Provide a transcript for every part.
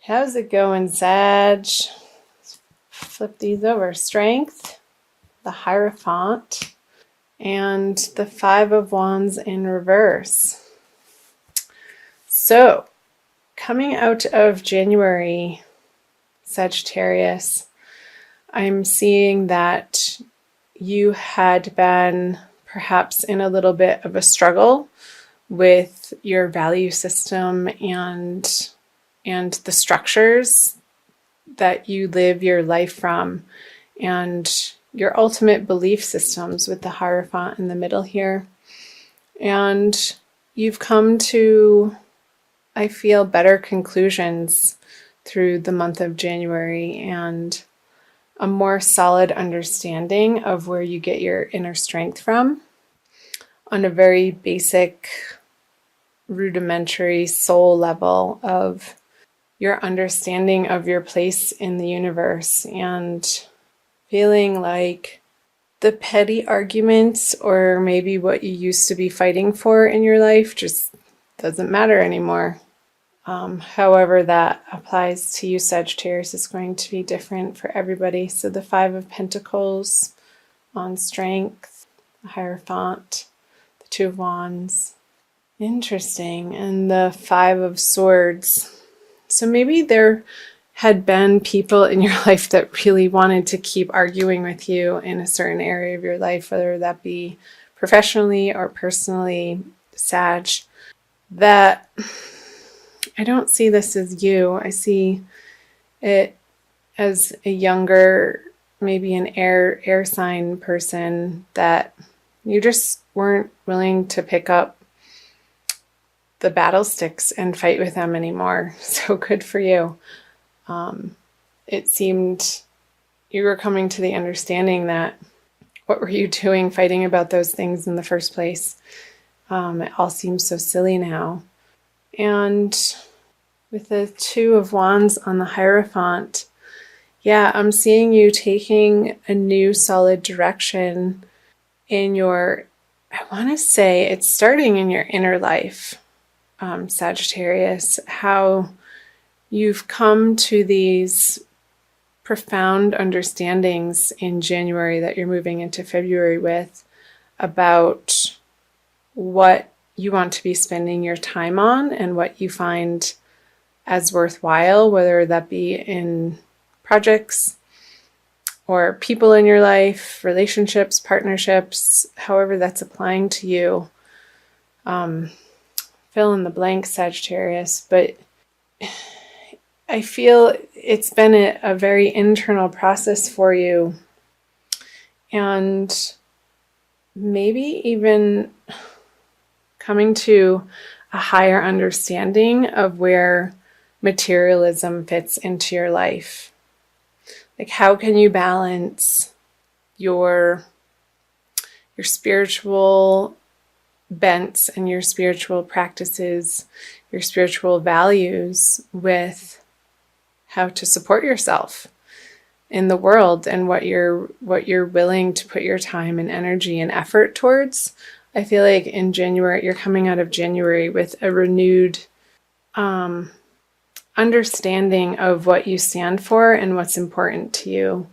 How's it going, Sag? Flip these over. Strength, the Hierophant, and the Five of Wands in reverse. So, coming out of January, Sagittarius, I'm seeing that you had been perhaps in a little bit of a struggle with your value system and the structures that you live your life from, and your ultimate belief systems with the Hierophant in the middle here. And you've come to, I feel, better conclusions through the month of January and a more solid understanding of where you get your inner strength from on a very basic, rudimentary soul level of your understanding of your place in the universe, and feeling like the petty arguments or maybe what you used to be fighting for in your life just doesn't matter anymore. However that applies to you, Sagittarius, is going to be different for everybody. So the Five of Pentacles on strength, the Hierophant, the Two of Wands. Interesting. And the Five of Swords. So maybe there had been people in your life that really wanted to keep arguing with you in a certain area of your life, whether that be professionally or personally, Sag, that I don't see this as you. I see it as a younger, maybe an air sign person that you just weren't willing to pick up the battle sticks and fight with them anymore. So good for you. It seemed you were coming to the understanding that what were you doing fighting about those things in the first place? It all seems so silly now. And with the Two of Wands on the Hierophant, yeah, I'm seeing you taking a new solid direction in your, I want to say it's starting in your inner life, Sagittarius, how you've come to these profound understandings in January that you're moving into February with about what you want to be spending your time on and what you find as worthwhile, whether that be in projects or people in your life, relationships, partnerships, however that's applying to you. Fill in the blank, Sagittarius, but I feel it's been a very internal process for you, and maybe even coming to a higher understanding of where materialism fits into your life. Like, how can you balance your spiritual bents and your spiritual practices, your spiritual values, with how to support yourself in the world and what you're willing to put your time and energy and effort towards. I feel like in January, you're coming out of January with a renewed understanding of what you stand for and what's important to you.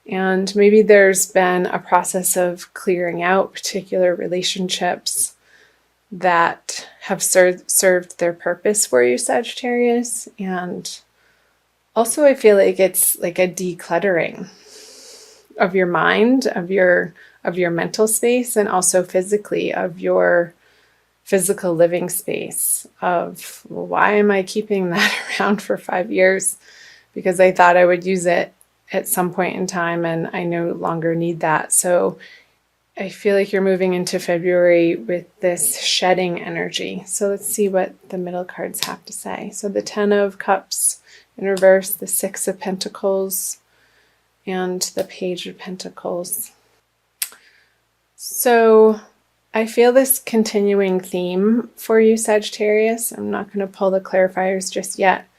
And maybe there's been a process of clearing out particular relationships that have served their purpose for you, Sagittarius. And also I feel like it's like a decluttering of your mind, of your mental space, and also physically of your physical living space of, well, why am I keeping that around for 5 years? Because I thought I would use it at some point in time and I no longer need that. So I feel like you're moving into February with this shedding energy. So let's see what the middle cards have to say. So the Ten of Cups in reverse, the Six of Pentacles, and the Page of Pentacles. So I feel this continuing theme for you, Sagittarius. I'm not going to pull the clarifiers just yet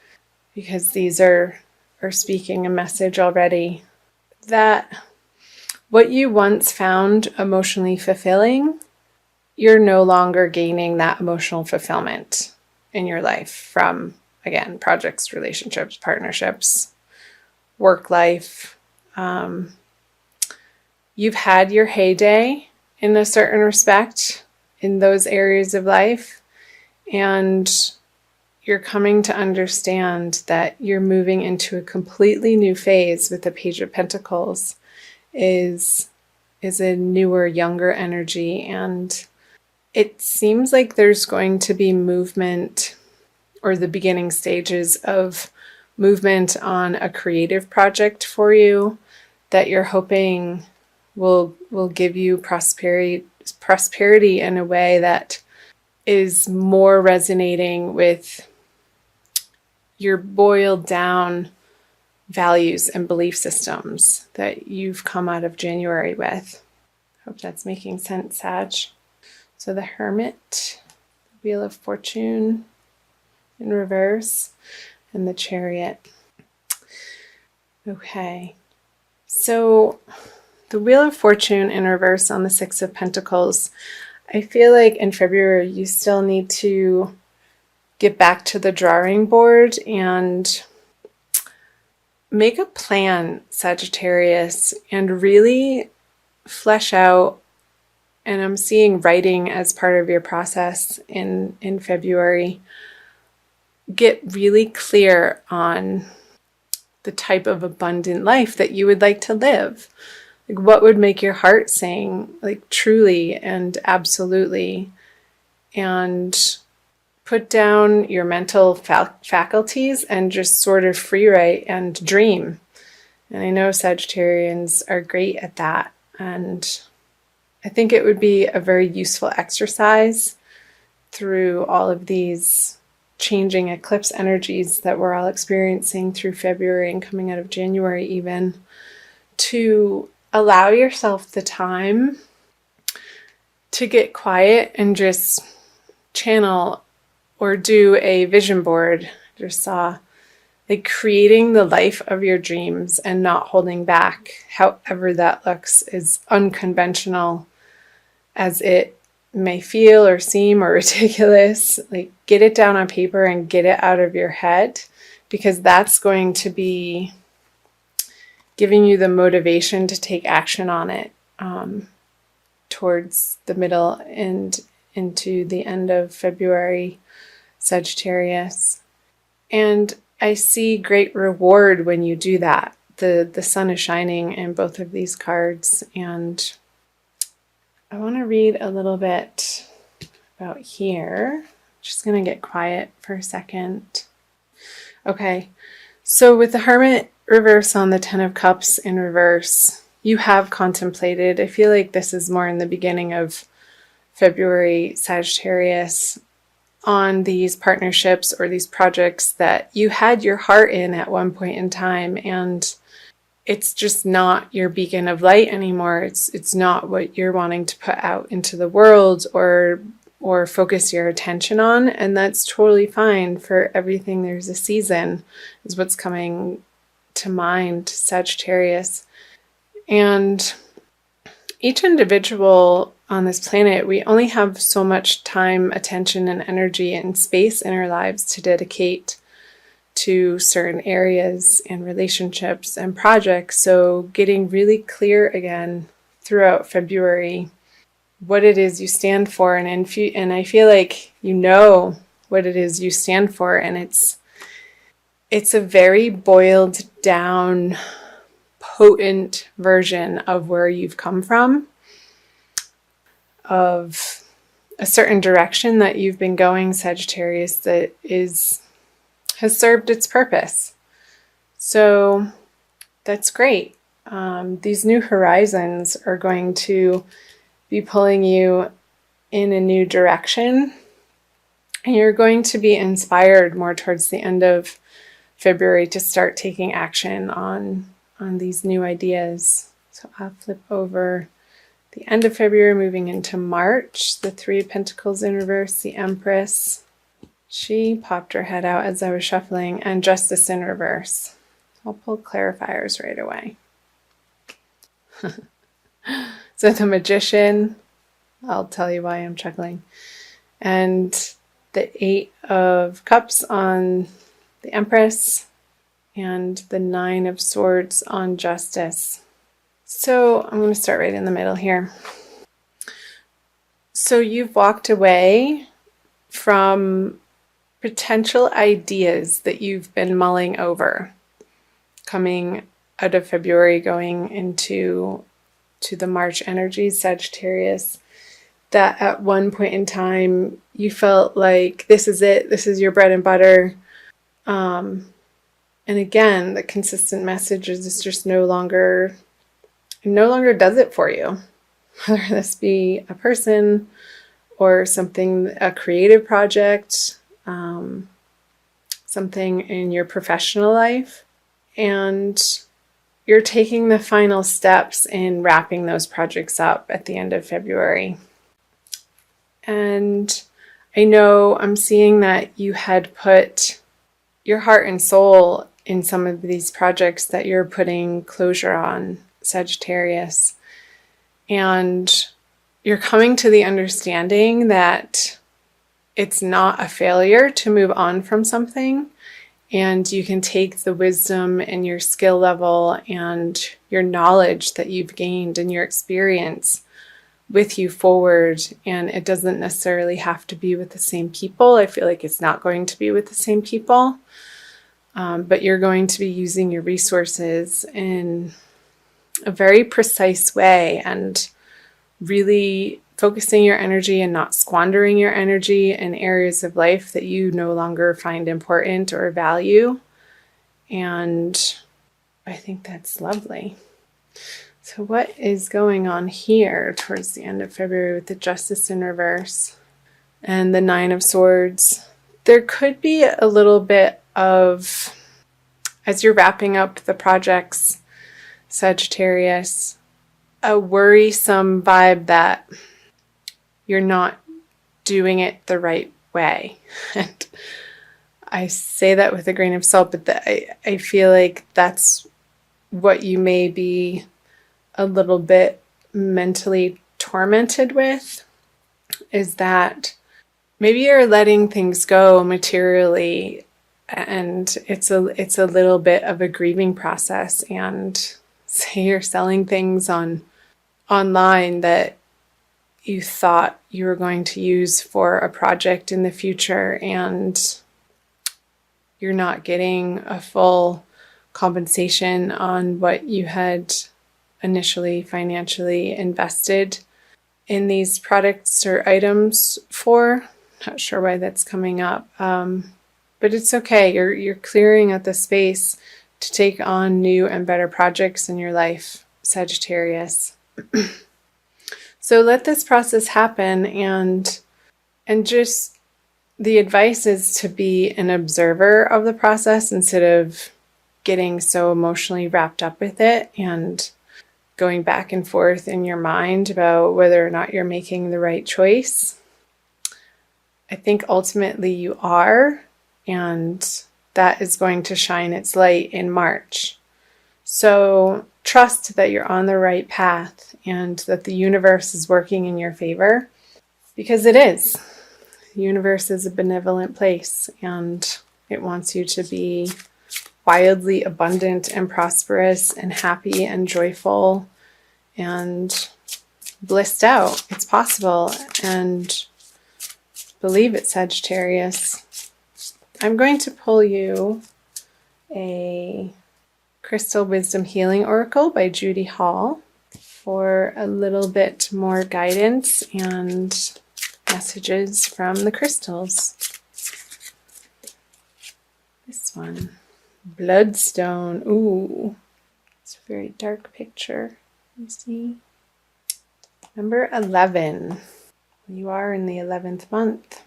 because these are speaking a message already, that what you once found emotionally fulfilling, you're no longer gaining that emotional fulfillment in your life from again, projects, relationships, partnerships, work life. You've had your heyday in a certain respect in those areas of life, and you're coming to understand that you're moving into a completely new phase with the Page of Pentacles is a newer, younger energy. And it seems like there's going to be movement, or the beginning stages of movement on a creative project for you that you're hoping will give you prosperity in a way that is more resonating with your boiled down values and belief systems that you've come out of January with. Hope that's making sense, Sag. So the Hermit, Wheel of Fortune in reverse, and the Chariot. Okay, so the Wheel of Fortune in reverse on the Six of Pentacles, I feel like in February you still need to get back to the drawing board and make a plan, Sagittarius, and really flesh out, and I'm seeing writing as part of your process in February. Get really clear on the type of abundant life that you would like to live. Like, what would make your heart sing, like, truly and absolutely, and put down your mental faculties and just sort of free write and dream. And I know Sagittarians are great at that. And I think it would be a very useful exercise through all of these changing eclipse energies that we're all experiencing through February and coming out of January even, to allow yourself the time to get quiet and just channel or do a vision board. I just saw, like, creating the life of your dreams and not holding back, however that looks, as unconventional as it may feel or seem or ridiculous. Like, get it down on paper and get it out of your head, because that's going to be giving you the motivation to take action on it towards the middle and into the end of February, Sagittarius. And I see great reward when you do that. The sun is shining in both of these cards, and I want to read a little bit about here. Just going to get quiet for a second. Okay, so with the Hermit reverse on the Ten of Cups in reverse, you have contemplated. I feel like this is more in the beginning of February, Sagittarius, on these partnerships or these projects that you had your heart in at one point in time, and it's just not your beacon of light anymore. It's not what you're wanting to put out into the world or focus your attention on, and that's totally fine. For everything there's a season is what's coming to mind, Sagittarius. And each individual on this planet, we only have so much time, attention, and energy and space in our lives to dedicate to certain areas and relationships and projects. So getting really clear again throughout February what it is you stand for, and I feel like you know what it is you stand for, and it's a very boiled down, potent version of where you've come from, of a certain direction that you've been going, Sagittarius, that has served its purpose. So that's great. These new horizons are going to be pulling you in a new direction, and you're going to be inspired more towards the end of February to start taking action on these new ideas. So I'll flip over the end of February, moving into March. The Three of Pentacles in reverse, the Empress. She popped her head out as I was shuffling, and Justice in reverse. I'll pull clarifiers right away. So the Magician, I'll tell you why I'm chuckling. And the Eight of Cups on the Empress, and the Nine of Swords on Justice. So I'm going to start right in the middle here. So you've walked away from potential ideas that you've been mulling over, coming out of February, going into the March energies, Sagittarius, that at one point in time you felt like this is it, this is your bread and butter. And again, the consistent message is it's just no longer does it for you. Whether this be a person or something, a creative project, something in your professional life. And you're taking the final steps in wrapping those projects up at the end of February. And I know I'm seeing that you had put your heart and soul in some of these projects that you're putting closure on, Sagittarius. And you're coming to the understanding that it's not a failure to move on from something. And you can take the wisdom and your skill level and your knowledge that you've gained and your experience with you forward. And it doesn't necessarily have to be with the same people. I feel like it's not going to be with the same people. But you're going to be using your resources in a very precise way and really focusing your energy and not squandering your energy in areas of life that you no longer find important or value. And I think that's lovely. So what is going on here towards the end of February with the Justice in reverse and the Nine of Swords? There could be a little bit of, as you're wrapping up the projects, Sagittarius, a worrisome vibe that you're not doing it the right way. And I say that with a grain of salt, but I feel like that's what you may be a little bit mentally tormented with, is that maybe you're letting things go materially and it's a little bit of a grieving process. And say you're selling things online that you thought you were going to use for a project in the future, and you're not getting a full compensation on what you had initially financially invested in these products or items for. Not sure why that's coming up, but it's okay. You're clearing out the space to take on new and better projects in your life, Sagittarius. So let this process happen, and just the advice is to be an observer of the process instead of getting so emotionally wrapped up with it and going back and forth in your mind about whether or not you're making the right choice. I think ultimately you are, and that is going to shine its light in March. So trust that you're on the right path and that the universe is working in your favor, because it is. The universe is a benevolent place and it wants you to be wildly abundant and prosperous and happy and joyful and blissed out. It's possible, and believe it, Sagittarius. I'm going to pull you a Crystal Wisdom Healing Oracle by Judy Hall for a little bit more guidance and messages from the crystals. This one, Bloodstone. Ooh, it's a very dark picture. You see? Number 11. You are in the 11th month.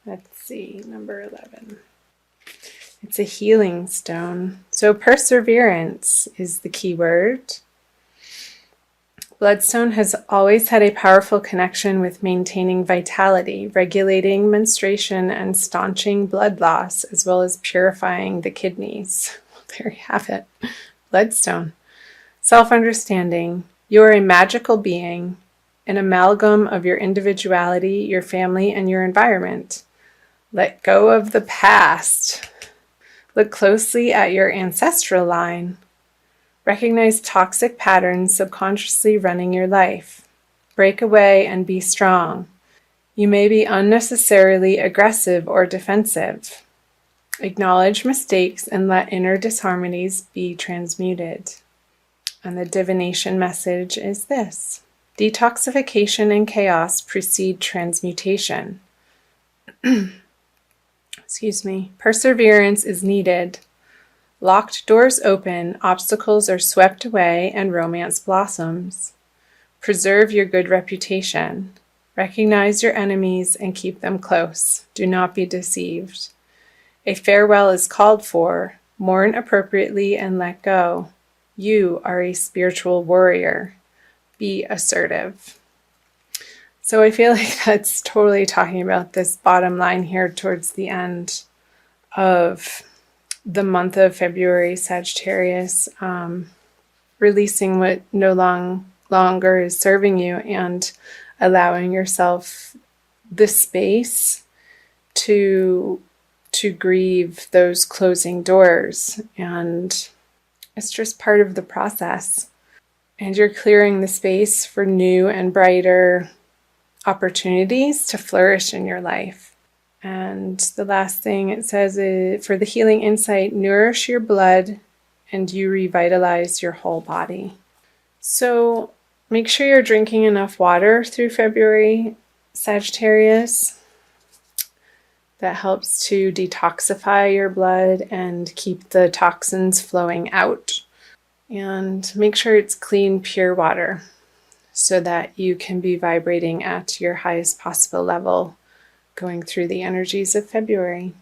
Let's see, number 11. It's a healing stone. So perseverance is the key word. Bloodstone has always had a powerful connection with maintaining vitality, regulating menstruation, and staunching blood loss, as well as purifying the kidneys. There you have it. Bloodstone. Self-understanding. You are a magical being, an amalgam of your individuality, your family, and your environment. Let go of the past. Look closely at your ancestral line. Recognize toxic patterns subconsciously running your life. Break away and be strong. You may be unnecessarily aggressive or defensive. Acknowledge mistakes and let inner disharmonies be transmuted. And the divination message is this: detoxification and chaos precede transmutation. Excuse me. Perseverance is needed. Locked doors open, obstacles are swept away, and romance blossoms. Preserve your good reputation. Recognize your enemies and keep them close. Do not be deceived. A farewell is called for. Mourn appropriately and let go. You are a spiritual warrior. Be assertive. So I feel like that's totally talking about this bottom line here towards the end of the month of February, Sagittarius, releasing what no longer is serving you and allowing yourself the space to grieve those closing doors. And it's just part of the process. And you're clearing the space for new and brighter opportunities to flourish in your life. And the last thing it says is, for the healing insight, nourish your blood and you revitalize your whole body. So make sure you're drinking enough water through February, Sagittarius. That helps to detoxify your blood and keep the toxins flowing out. And make sure it's clean, pure water so that you can be vibrating at your highest possible level going through the energies of February.